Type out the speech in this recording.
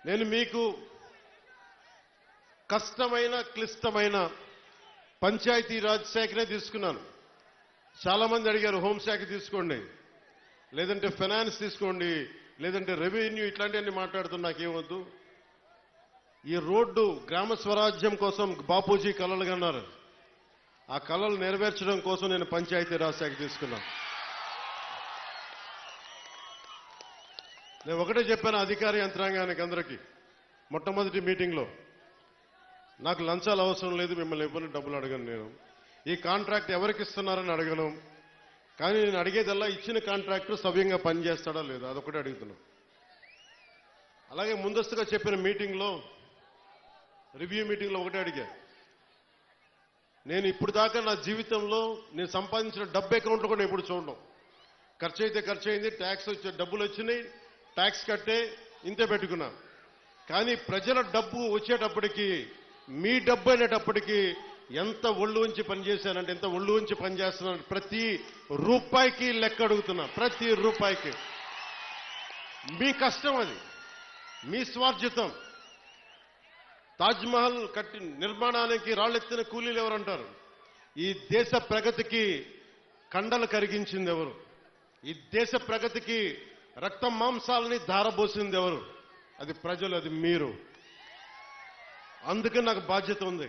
నేను మీకు కష్టమైన క్లిష్టమైన పంచాయతీరాజ్ శాఖనే తీసుకున్నాను. చాలా మంది అడిగారు హోంశాఖ తీసుకోండి, లేదంటే ఫైనాన్స్ తీసుకోండి, లేదంటే రెవెన్యూ, ఇట్లాంటివన్నీ మాట్లాడుతున్నా నాకేమొద్దు. ఈ రోడ్డు గ్రామ స్వరాజ్యం కోసం బాపూజీ కలలు కన్నారు. ఆ కలలు నెరవేర్చడం కోసం నేను పంచాయతీరాజ్ శాఖ తీసుకున్నాను. నేను ఒకటే చెప్పాను అధికార యంత్రాంగానికి అందరికీ మొట్టమొదటి మీటింగ్లో, నాకు లంచాలు అవసరం లేదు, మిమ్మల్ని ఎవరిని డబ్బులు అడగను, నేను ఈ కాంట్రాక్ట్ ఎవరికి ఇస్తున్నారని అడగను, కానీ నేను అడిగేదల్లా ఇచ్చిన కాంట్రాక్టర్ సవ్యంగా పనిచేస్తాడా లేదా అదొకటే అడుగుతున్నా. అలాగే ముందస్తుగా చెప్పిన మీటింగ్లో, రివ్యూ మీటింగ్లో ఒకటే అడిగా, నేను ఇప్పుడు దాకా నా జీవితంలో నేను సంపాదించిన డబ్బు అకౌంట్లో కూడా ఎప్పుడు చూడడం. ఖర్చు అయితే ఖర్చు అయింది, ట్యాక్స్ వచ్చే డబ్బులు వచ్చినాయి, ట్యాక్స్ కట్టే ఇంతే పెట్టుకున్నా. కానీ ప్రజల డబ్బు వచ్చేటప్పటికి, మీ డబ్బు అనేటప్పటికీ ఎంత ఒళ్ళు ఉంచి పనిచేశానంటే, ఎంత ఒళ్ళు ఉంచి పనిచేస్తున్నాను, ప్రతి రూపాయికి లెక్క అడుగుతున్నా. ప్రతి రూపాయికి మీ కష్టం, అది మీ స్వార్జితం. తాజ్మహల్ కట్టి నిర్మాణానికి రాళ్ళెత్తిన కూలీలు ఎవరంటారు? ఈ దేశ ప్రగతికి కండలు కరిగించింది ఎవరు? ఈ దేశ ప్రగతికి రక్తం మాంసాలని ధారబోసింది ఎవరు? అది ప్రజలు, అది మీరు. అందుకే నాకు బాధ్యత ఉంది.